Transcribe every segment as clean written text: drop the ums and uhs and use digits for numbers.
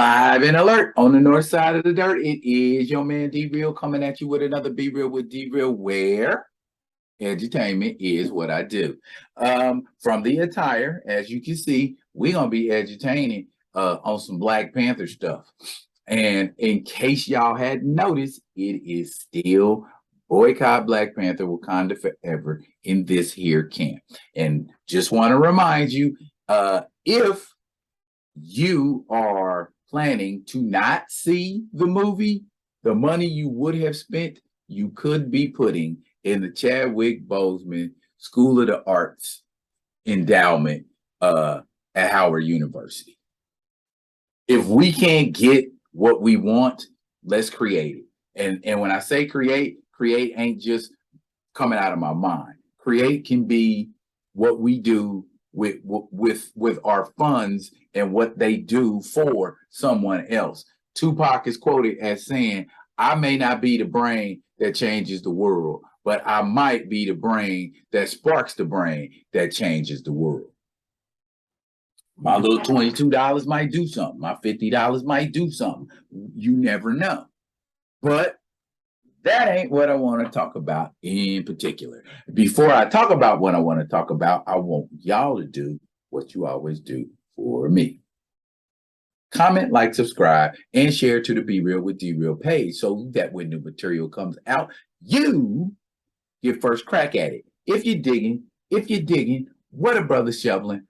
Live and alert on the north side of the dirt. It is your man D-Real coming at you with another Be Real with D-Real, where edutainment is what I do. From the attire, as you can see, we're going to be edutaining on some Black Panther stuff. And in case y'all hadn't noticed, it is still boycott Black Panther Wakanda Forever in this here camp. And just want to remind you, if you are planning to not see the movie, the money you would have spent, you could be putting in the Chadwick Boseman School of the Arts endowment at Howard University. If we can't get what we want, let's create it. And when I say create ain't just coming out of my mind. Create can be what we do with our funds and what they do for someone else. Tupac is quoted as saying, "I may not be the brain that changes the world, but I might be the brain that sparks the brain that changes the world." My little $22 might do something. My $50 might do something. You never know. But that ain't what I want to talk about in particular. Before I talk about what I want to talk about, I want y'all to do what you always do for me. Comment, like, subscribe, and share to the Be Real with D-Real page so that when new material comes out, you get first crack at it. If you're digging, what a brother shoveling,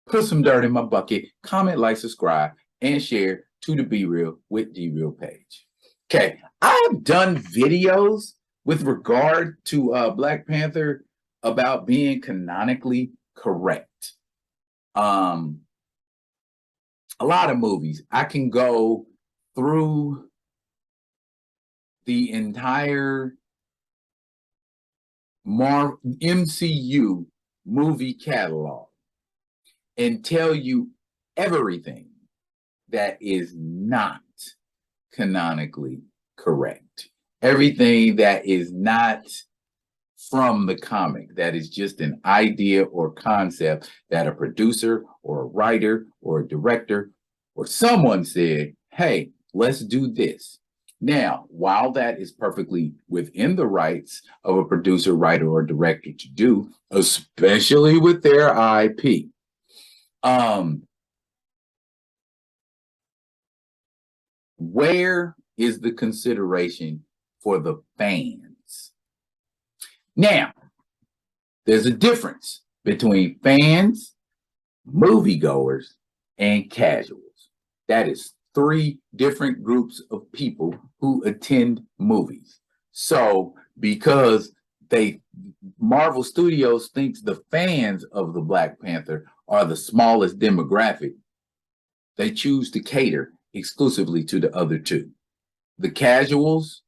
put some dirt in my bucket, comment, like, subscribe, and share to the Be Real with D-Real page. Okay, I've done videos with regard to Black Panther about being canonically correct. A lot of movies. I can go through the entire MCU movie catalog and tell you everything that is not canonically correct. Everything that is not from the comic, that is just an idea or concept that a producer or a writer or a director or someone said, "Hey, let's do this." Now, while that is perfectly within the rights of a producer, writer, or director to do, especially with their IP, where is the consideration for the fans? Now, there's a difference between fans, moviegoers, and casuals. That is three different groups of people who attend movies. So, because Marvel Studios thinks the fans of the Black Panther are the smallest demographic, they choose to cater exclusively to the other two, the casuals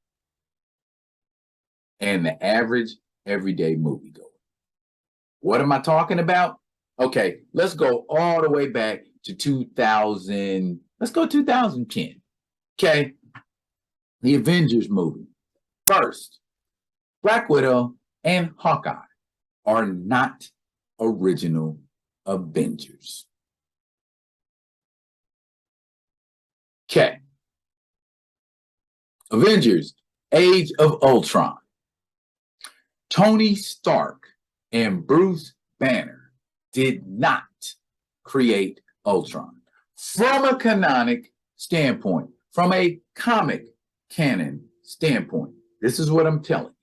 and the average everyday moviegoer. What am I talking about? Okay, let's go all the way back to 2000. Let's go 2010. Okay, the Avengers movie. First, Black Widow and Hawkeye are not original Avengers. Okay. Avengers, Age of Ultron. Tony Stark and Bruce Banner did not create Ultron. From a canonic standpoint, from a comic canon standpoint, this is what I'm telling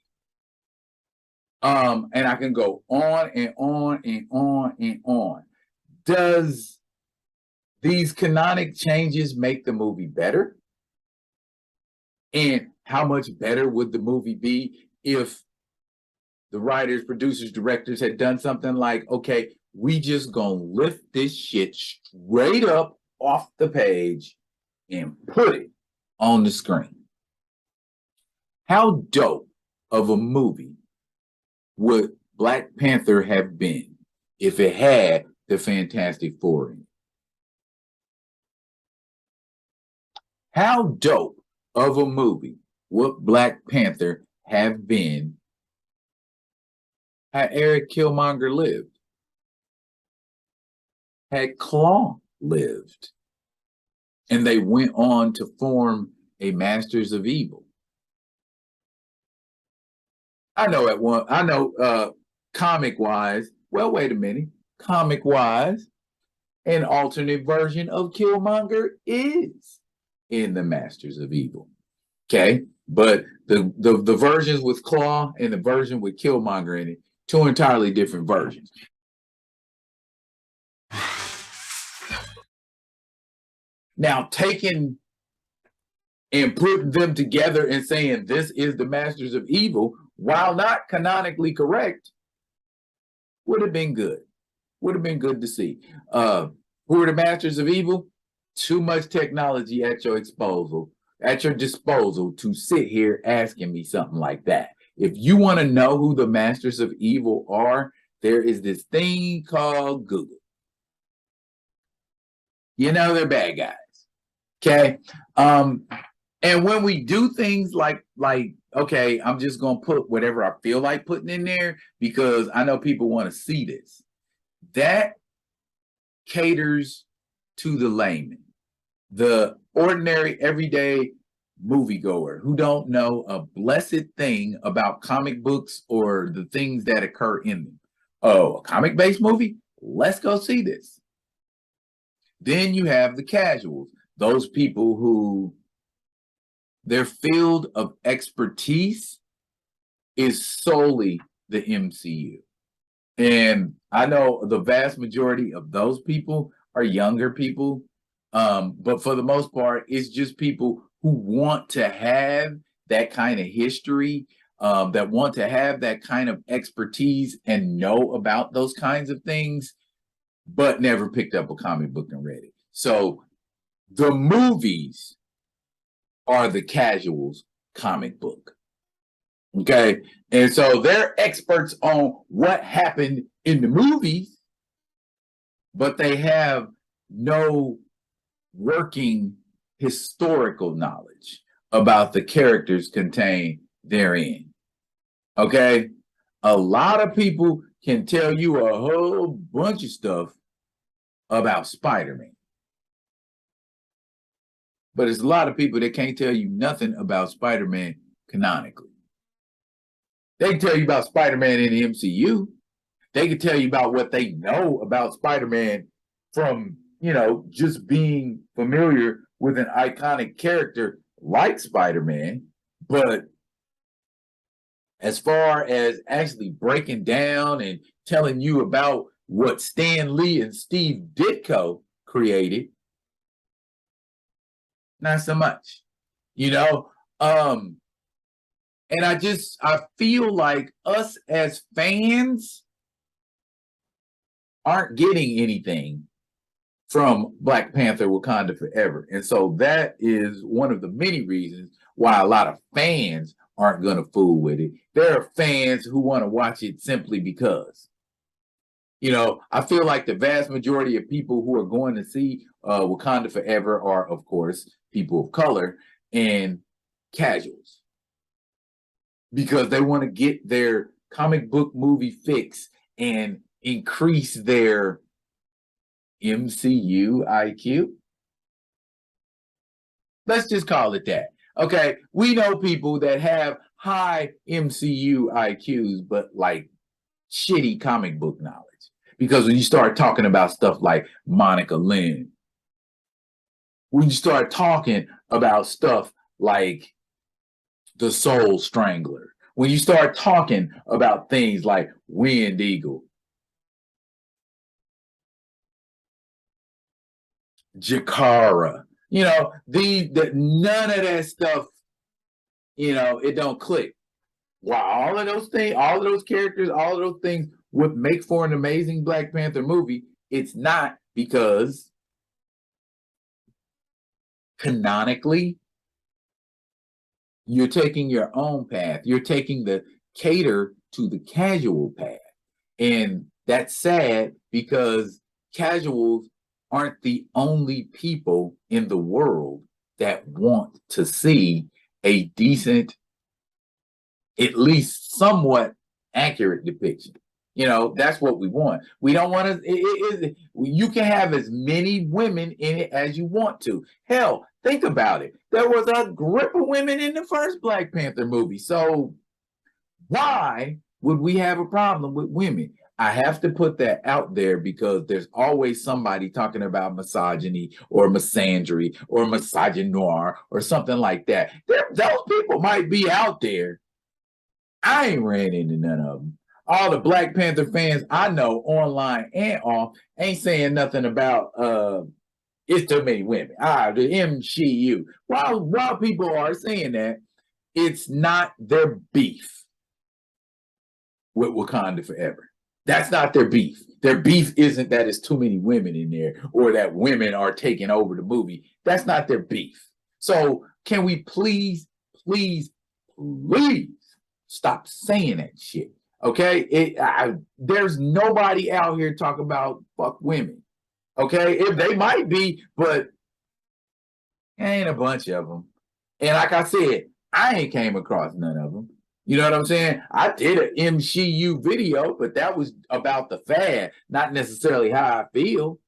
you. And I can go on and on and on and on. Does these canonic changes make the movie better? And how much better would the movie be if the writers, producers, directors had done something like, okay, we just gonna lift this shit straight up off the page and put it on the screen? How dope of a movie would Black Panther have been if it had the Fantastic Four in it? How dope of a movie would Black Panther have been had Eric Killmonger lived? Had Claw lived? and they went on to form a Masters of Evil. I know comic wise, well, wait a minute. Comic wise, an alternate version of Killmonger is in the Masters of Evil. Okay. But the versions with Claw and the version with Killmonger in it, two entirely different versions. Now, taking and putting them together and saying this is the Masters of Evil, while not canonically correct, would have been good. Would have been good to see. Who are the Masters of Evil? Too much technology at your disposal to sit here asking me something like that. If you want to know who the Masters of Evil are, there is this thing called Google. You know they're bad guys. Okay. And when we do things like, okay, I'm just gonna put whatever I feel like putting in there because I know people want to see this. That caters to the layman, the ordinary, everyday moviegoer who don't know a blessed thing about comic books or the things that occur in them. Oh, a comic-based movie? Let's go see this. Then you have the casuals, those people who their field of expertise is solely the MCU. And I know the vast majority of those people are younger people. But for the most part, it's just people who want to have that kind of history, that want to have that kind of expertise and know about those kinds of things, but never picked up a comic book and read it. So the movies are the casuals comic book. Okay. And so they're experts on what happened in the movies, but they have no working historical knowledge about the characters contained therein. Okay. A lot of people can tell you a whole bunch of stuff about Spider-Man. But there's a lot of people that can't tell you nothing about Spider-Man canonically. They can tell you about Spider-Man in the MCU. They can tell you about what they know about Spider-Man from, just being familiar with an iconic character like Spider-Man. But as far as actually breaking down and telling you about what Stan Lee and Steve Ditko created, not so much, and I feel like us as fans aren't getting anything from Black Panther Wakanda Forever. And so that is one of the many reasons why a lot of fans aren't going to fool with it. There are fans who want to watch it simply because. I feel like the vast majority of people who are going to see Wakanda Forever are, of course, people of color and casuals, because they want to get their comic book movie fix and increase their MCU IQ. Let's just call it that. Okay, we know people that have high MCU IQs, but like shitty comic book knowledge. Because when you start talking about stuff like Monica Lynn, when you start talking about stuff like the Soul Strangler, when you start talking about things like Wind Eagle, Jakara, none of that stuff, it don't click. While all of those things, all of those characters, all of those things would make for an amazing Black Panther movie, it's not, because canonically, you're taking your own path. You're taking the cater to the casual path. And that's sad, because casuals aren't the only people in the world that want to see a decent, at least somewhat accurate depiction. You know, that's what we want. We don't want to, you can have as many women in it as you want to. Hell, think about it. There was a grip of women in the first Black Panther movie. So why would we have a problem with women? I have to put that out there because there's always somebody talking about misogyny or misandry or misogynoir or something like that. Those people might be out there. I ain't ran into none of them. All the Black Panther fans I know online and off ain't saying nothing about it's too many women. The MCU. While people are saying that, it's not their beef with Wakanda Forever. That's not their beef. Their beef isn't that it's too many women in there or that women are taking over the movie. That's not their beef. So can we please stop saying that shit? Okay, there's nobody out here talking about fuck women. Okay, if they might be, but ain't a bunch of them. And like I said, I ain't came across none of them. You know what I'm saying? I did an MCU video, but that was about the fad, not necessarily how I feel.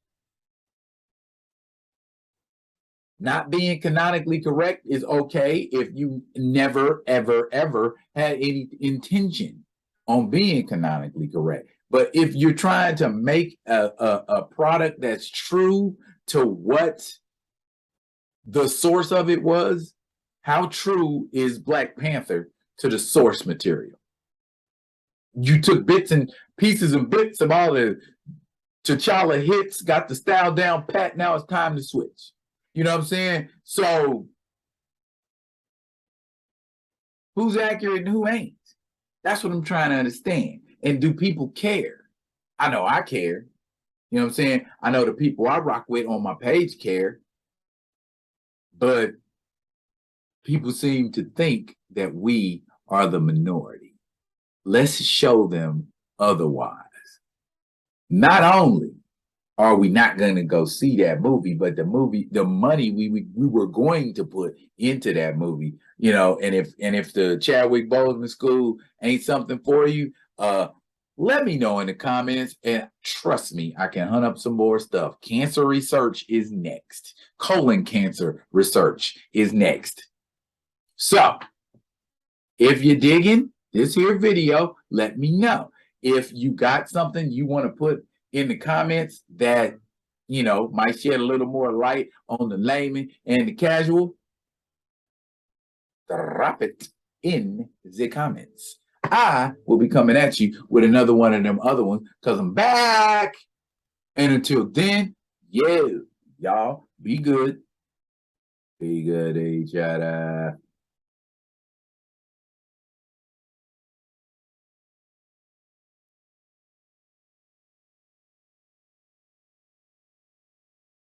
Not being canonically correct is okay if you never, ever, ever had any intention on being canonically correct. But if you're trying to make a product that's true to what the source of it was, how true is Black Panther to the source material? You took bits and pieces and bits of all the T'Challa hits, got the style down pat, now it's time to switch. You know what I'm saying? So who's accurate and who ain't? That's what I'm trying to understand. And do people care? I know I care. You know what I'm saying? I know the people I rock with on my page care. But people seem to think that we are the minority. Let's show them otherwise. Not only are we not going to go see that movie, but the money we were going to put into that movie, you know, and if the Chadwick Boseman School ain't something for you, let me know in the comments, and trust me, I can hunt up some more stuff. Cancer research is next. Colon cancer research is next. So, if you're digging this here video, let me know. If you got something you want to put in the comments that, you know, might shed a little more light on the layman and the casual, drop it in the comments. I will be coming at you with another one of them other ones because I'm back. And until then, y'all be good. Be good to each other.